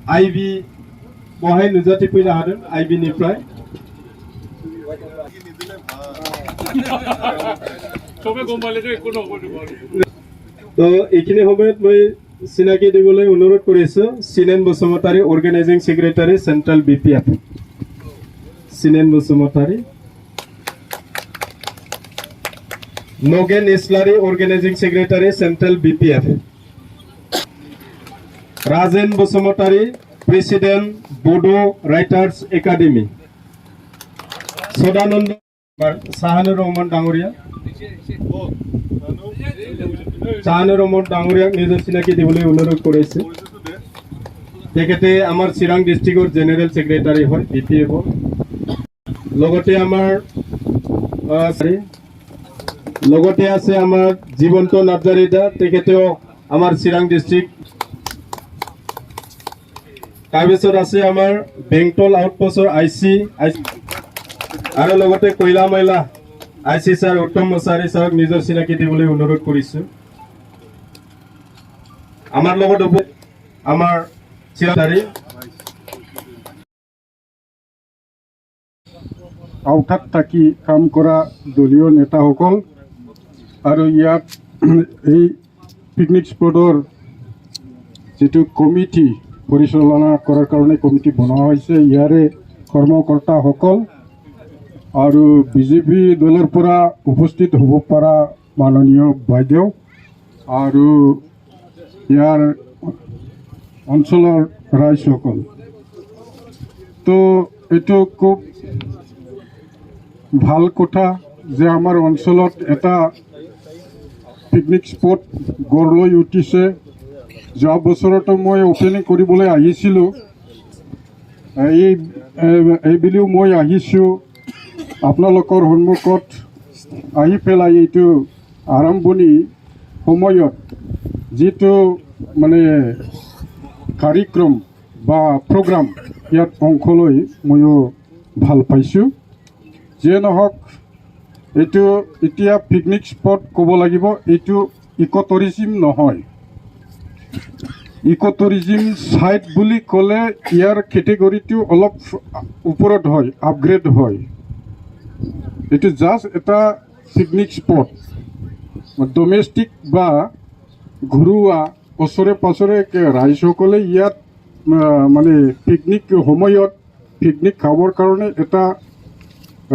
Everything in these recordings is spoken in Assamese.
आईबी बहाय नुजाथि फैनो हादों आईबी निफ्राय तो এইখিনি সময়ত মই চিনাকি দিবলৈ অনুৰোধ কৰিছো Sinen Basumatary organizing secretary central BPF Sinen Basumatary Nagen Islary organizing secretary central BPF Rajen Basumatary president Bodo writers academy Sadanand Sahanur Rahman Dangaria Sahanur Rahman Dangaria निजर चिनाकी दिबले अनुरोध करिছে তেখেতে আমাৰ চিৰাং ডিস্ট্ৰিক্টৰ জেনাৰেল সেক্ৰেটাৰী হয় বিপিএফ লগতে আছে আমাৰ জীবন্ত নাৰ্জাৰীদা তেখেতেও আমাৰ চিৰাং ডিস্ট্ৰিক্ট তাৰপিছত আছে আমাৰ বেংটল আউটপোষ্টৰ আইসি আৰু লগতে কয়লা ময়লা আইসি স্যাৰ উত্তম মছাৰী স্যাৰক নিজৰ চিনাকি দিবলৈ অনুৰোধ কৰিছো আমাৰ লগত আমাৰ চিৰাতাৰী আউটাত থাকি কাম কৰা দলীয় নেতাসকল আৰু ইয়াত এই পিকনিক স্পটৰ যেটো কমিটি পৰিচালনা কৰাৰ কাৰণে কমিটি বনোৱা হৈছে ইয়াৰে কৰ্মকৰ্তাসকল আৰু বিজেপি দলৰ পৰা উপস্থিত হ'ব পৰা মাননীয় বাইদেউ আৰু ইয়াৰ অঞ্চলৰ ৰাইজসকল তো এইটো খুব ভাল কথা যে আমাৰ অঞ্চলত এটা পিকনিক স্পট গঢ় লৈ উঠিছে যোৱা বছৰতো মই ওপেনিং কৰিবলৈ আহিছিলোঁ এইবুলিও মই আহিছোঁ আপোনালোকৰ সন্মুখত আহি পেলাই এইটো আৰম্ভণি সময়ত যিটো মানে কাৰ্যক্ৰম বা প্ৰগ্ৰাম ইয়াত অংশ লৈ ময়ো ভাল পাইছোঁ যিয়ে নহওক এইটো এতিয়া পিকনিক স্পট ক'ব লাগিব এইটো ইকো টুৰিজিম নহয় ইকো টুৰিজিম সাইট বুলি ক'লে ইয়াৰ কেটেগৰীটো অলপ ওপৰত হয় আপগ্ৰেড হয় এইটো জাষ্ট এটা পিকনিক স্পট ডমেষ্টিক বা ঘৰুৱা ওচৰে পাছৰে ৰাইজসকলে ইয়াত মানে পিকনিক সময়ত পিকনিক খাবৰ কাৰণে এটা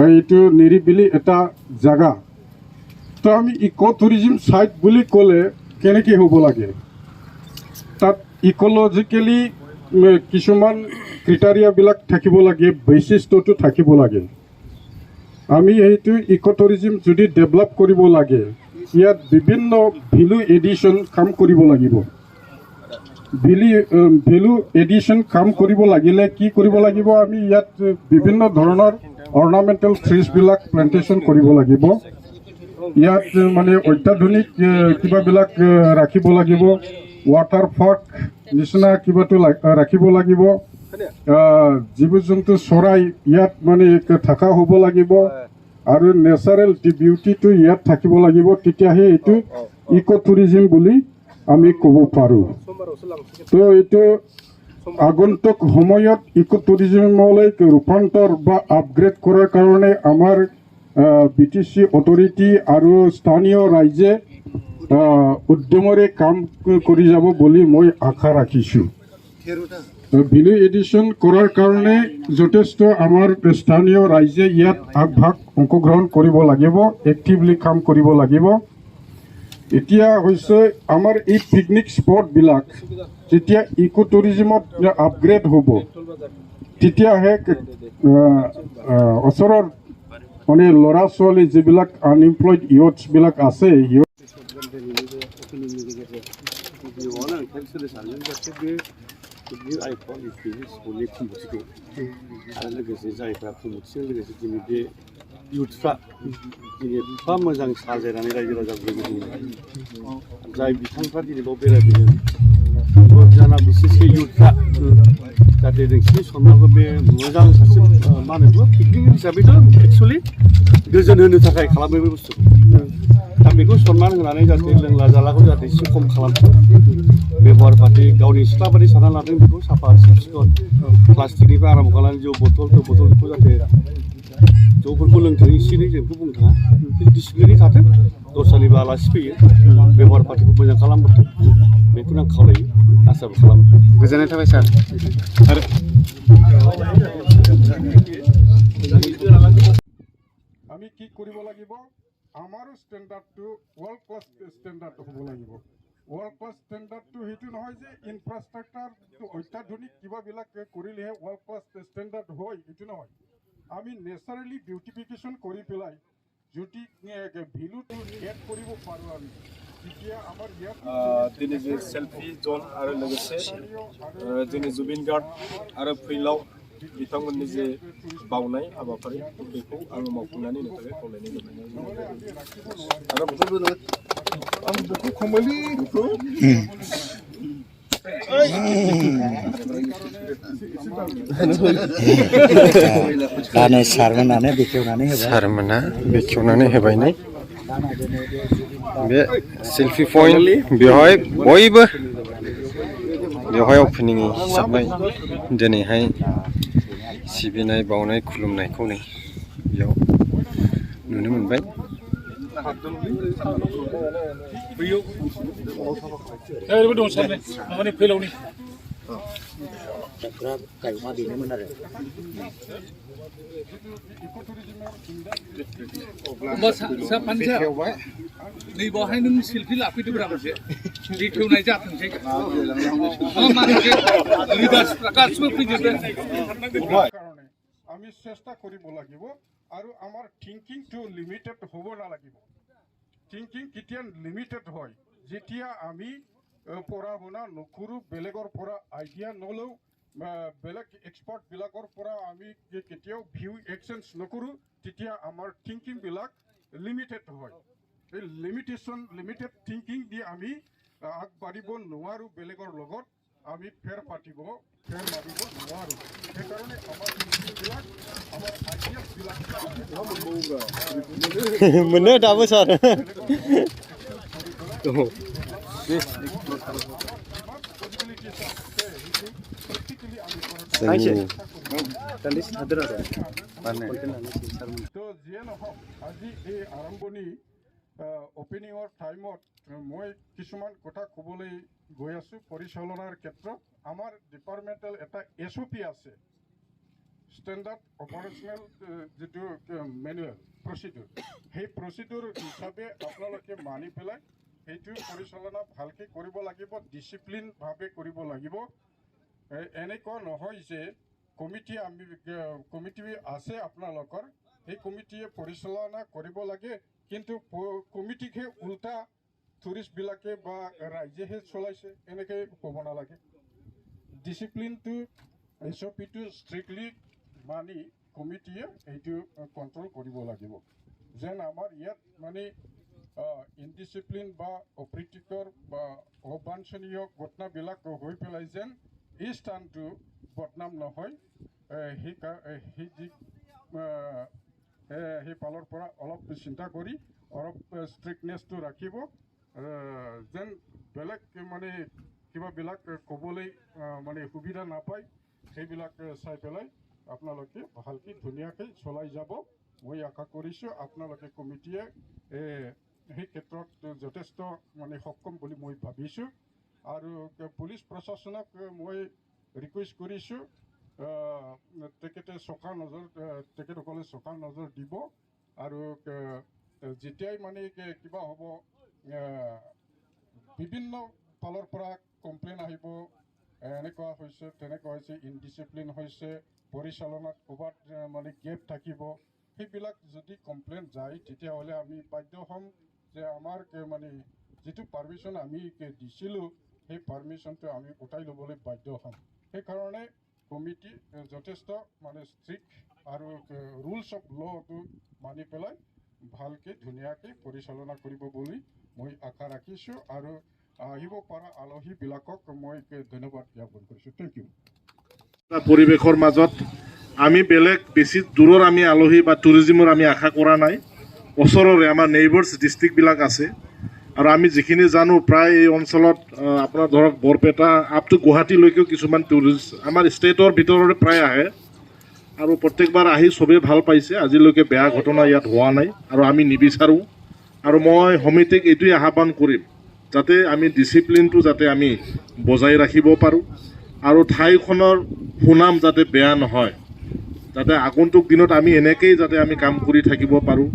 এইটো নিৰিবিলি এটা জাগা তো আমি ইকো টুৰিজিম সাইট বুলি ক'লে কেনেকৈ হ'ব লাগে তাত ইকোলজিক্যালি কিছুমান ক্ৰাইটেৰিয়াবিলাক থাকিব লাগে বৈশিষ্ট্যটো থাকিব লাগে আমি এইটো ইকো টুৰিজিম যদি ডেভেলপ কৰিব লাগে ইয়াত বিভিন্ন ভ্যালু এডিশন কাম কৰিব লাগিব ভ্যালু এডিশন কাম কৰিব লাগিলে কি কৰিব লাগিব আমি ইয়াত বিভিন্ন ধৰণৰ অৰ্নামেণ্টেল ট্ৰিজবিলাক প্লান্টেশ্যন কৰিব লাগিব ইয়াত মানে অত্যাধুনিক কিবাবিলাক ৰাখিব লাগিব ৱাটাৰ পাৰ্ক নিচিনা কিবাটো ৰাখিব লাগিব জীৱ জন্তু চৰাই ইয়াত মানে থকা হ'ব লাগিব আৰু নেচাৰেল বিউটিটো ইয়াত থাকিব লাগিব তেতিয়াহে এইটো ইকো টুৰিজিম বুলি আমি ক'ব পাৰোঁ তো এইটো আগন্তুক সময়ত ইকো টুৰিজিমলৈ ৰূপান্তৰ বা আপগ্ৰেড কৰাৰ কাৰণে আমাৰ বিটিসি অথৰিটি আৰু স্থানীয় ৰাইজে উদ্যমৰে কাম কৰি যাব বুলি মই আশা ৰাখিছোঁ ভ্যালু এডিশন কৰাৰ কাৰণে যথেষ্ট আমাৰ স্থানীয় ৰাইজে ইয়াত আগভাগ অংশগ্ৰহণ কৰিব লাগিব এক্টিভলি কাম কৰিব লাগিব এতিয়া হৈছে আমাৰ এই পিকনিক স্পটবিলাক যেতিয়া ইকো টুৰিজিমত আপগ্ৰেড হ'ব তেতিয়াহে ওচৰৰ মানে ল'ৰা ছোৱালী যিবিলাক আনএমপ্লয়েড ইয়থছবিলাক আছে इयुथफ्रा दिनै एफा मोजां साजायनानै रायजो राजाखौ लोगो हमनो हायो जाय बिथांफ्रा दिनै बाव बेरायफैदों जाना जोंना बिसेसके इयुथफ्रा जाहाथे नोंसिनि सन्मानखौ बे मोजां सासे मा होनो बेखौ पिकनिक हिसाबैथ' एक्सुवेलि गोजोन होनो थाखाय खालामो बे बुस्थुखौ दा बेखौ सन्मान होनानै जाहाथे लोंला जालाखौ जाहाथे एसे खम खालामथों बेबहार पाति गावनि सिख्ला बादि सानना लादों बेखौ साफा साब सिखन प्लास्टिकनिफ्राय आराम्भ खालामनानै जौ बथलखौ जाहाथे जौफोरखौ लोंथों एसे एनै जों बेखौ बुंनो थाङा डिसिप्लिनै थाथों दस्रानिबो आलासि फैयो बेबहार पातिखौ मोजां खालामबोथों बेखौनो आं खावलायो आसाबो खालामो गोजोननाय थाबाय सार आरो আমি কি কৰিব লাগিব আমাৰো ষ্টেণ্ডাৰ্ডটো ৱৰ্ল্ড ক্লাছ ষ্টেণ্ডাৰ্ড হ'ব লাগিব ৱৰ্ল্ড ক্লাছ ষ্টেণ্ডাৰ্ডটো সেইটো নহয় যে ইনফ্ৰাষ্ট্ৰাকচাৰটো অত্যাধুনিক কিবাবিলাক কৰিলেহে ৱৰ্ল্ড ক্লাছ ষ্টেণ্ডাৰ্ড হয় সেইটো নহয় আমি নেচাৰেলি বিউটিফিকেশ্যন কৰি পেলাই যদি ভেলুটো এড কৰিব পাৰোঁ আমি তেতিয়া আমাৰ ইয়াত दिनै जे सेल्फि जन आरो लोगोसे जोंनि जुबिन गार्ड आरो फैलाव बिथांमोननि जे बावनाय हाबाफारि बेखौ आङो मावफुंनानै होनो थाखाय खावलायनाय जाबाय आरो आं बुकु खमलि बुकु दानो सारमोनानो बेखेवनानै होबाय बे सेल्फि पइन्ट बेवहाय बयबो बेवहाय अपेनिं हिसाबै दिनैहाय सिबिनाय बावनाय खुलुमनायखौ नै बेयाव नुनो मोनबाय नै बावहाय नों सेल्फि लाफैदोंब्रा मोनसे बेखेवनाय जाथोंसै लिडार्सफ्रा गासिबो फैजोबदों কাৰণে আমি চেষ্টা কৰিব লাগিব আৰু আমাৰ থিংকিংটো লিমিটেড হ'ব নালাগিব থিংকিং কেতিয়া লিমিটেড হয় যেতিয়া আমি পঢ়া শুনা নকৰোঁ বেলেগৰ পৰা আইডিয়া নলওঁ বেলেগ এক্সপাৰ্টবিলাকৰ পৰা আমি কেতিয়াও ভিউ এক্সচেঞ্জ নকৰোঁ তেতিয়া আমাৰ থিংকিংবিলাক লিমিটেড হয় এই লিমিটেড থিংকিং দি আমি আগবাঢ়িব নোৱাৰোঁ বেলেগৰ লগত আমি ফেৰ মাৰিব নোৱাৰোঁ সেইকাৰণে আমাৰ থিংকিংবিলাক আমাৰ আইডিয়াছবিলাক मोनो दाबो सार তো যিয়ে নহওক আজি এই আৰম্ভণি অপেনিঙৰ টাইমত মই কিছুমান কথা ক'বলৈ গৈ আছোঁ পৰিচালনাৰ ক্ষেত্ৰত আমাৰ ডিপাৰ্টমেণ্টেল এটা SOP আছে ষ্টেণ্ডাৰ্ড অপাৰেশ্যনেল যিটো মেনুৱেল প্ৰচিডিউৰ সেই প্ৰচিডিউৰ হিচাপে আপোনালোকে মানি পেলাই সেইটো পৰিচালনা ভালকৈ কৰিব লাগিব ডিচিপ্লিনভাৱে কৰিব লাগিব এনেকুৱা নহয় যে কমিটি আছে আপোনালোকৰ সেই কমিটিয়ে পৰিচালনা কৰিব লাগে কিন্তু কমিটিকহে উল্টা টুৰিষ্টবিলাকে বা ৰাইজেহে চলাইছে এনেকৈ ক'ব নালাগে ডিচিপ্লিনটো SOPটো ষ্ট্ৰিক্টলি মানি কমিটিয়ে এইটো কণ্ট্ৰল কৰিব লাগিব যেন আমাৰ ইয়াত মানে ইনডিচিপ্লিন বা অপ্ৰীতিকৰ বা অবাঞ্ছনীয় ঘটনাবিলাক হৈ পেলাই যেন এই স্থানটো বদনাম নহয় সেই ফালৰ পৰা অলপ চিন্তা কৰি অলপ ষ্ট্ৰিক্টনেছটো ৰাখিব যেন বেলেগ মানে কিবাবিলাক ক'বলৈ মানে সুবিধা নাপায় সেইবিলাক চাই পেলাই আপোনালোকে ভালকৈ ধুনীয়াকৈ চলাই যাব মই আশা কৰিছোঁ আপোনালোকে কমিটিয়ে সেই ক্ষেত্ৰত যথেষ্ট মানে সক্ষম বুলি মই ভাবিছোঁ আৰু পুলিচ প্ৰশাসনক মই ৰিকুৱেষ্ট কৰিছোঁ তেখেতসকলে চোকা নজৰ দিব আৰু যেতিয়াই মানে কিবা হ'ব বিভিন্ন ফালৰ পৰা কমপ্লেইন আহিব এনেকুৱা হৈছে তেনেকুৱা হৈছে ইনডিচিপ্লিন হৈছে পৰিচালনাত ক'ৰবাত মানে গেপ থাকিব সেইবিলাক যদি কমপ্লেইন যায় তেতিয়াহ'লে আমি বাধ্য হ'ম যে আমাৰ মানে যিটো পাৰ্মিশ্যন আমি দিছিলোঁ সেই পাৰ্মিশ্যনটো আমি উঠাই ল'বলৈ বাধ্য হ'ম সেইকাৰণে কমিটি যথেষ্ট মানে ষ্ট্ৰিক্ট আৰু ৰুলছ অফ ল'টো মানি পেলাই ভালকৈ ধুনীয়াকৈ পৰিচালনা কৰিব বুলি মই আশা ৰাখিছোঁ আৰু আহিব পৰা আলহীবিলাকক মই ধন্যবাদ জ্ঞাপন কৰিছোঁ। Thank you. পৰিৱেশৰ মাজত আমি বেলেগ বেছি দূৰৰ আমি আলহী বা টুৰিজিমৰ আমি আশা কৰা নাই। ওচৰৰে আমাৰ নেইবাৰ্ছ ডিষ্ট্ৰিক্টবিলাক আছে আৰু আমি যিখিনি জানো প্ৰায় এই অঞ্চলত আপোনাৰ ধৰক বৰপেটা আপ টু গুৱাহাটীলৈকেও কিছুমান টুৰিষ্ট আমাৰ ষ্টেটৰ ভিতৰতে প্ৰায় আহে আৰু প্ৰত্যেকবাৰ আহি চবেই ভাল পাইছে। আজিলৈকে বেয়া ঘটনা ইয়াত হোৱা নাই আৰু আমি নিবিচাৰোঁ। আৰু মই সমিতিক এইটোৱে আহ্বান কৰিম যাতে আমি ডিচিপ্লিনটো যাতে আমি বজাই ৰাখিব পাৰোঁ আৰু ঠাইখনৰ সুনাম যাতে বেয়া নহয়, যাতে আগন্তুক দিনত আমি এনেকেই যাতে আমি কাম কৰি থাকিব পাৰোঁ।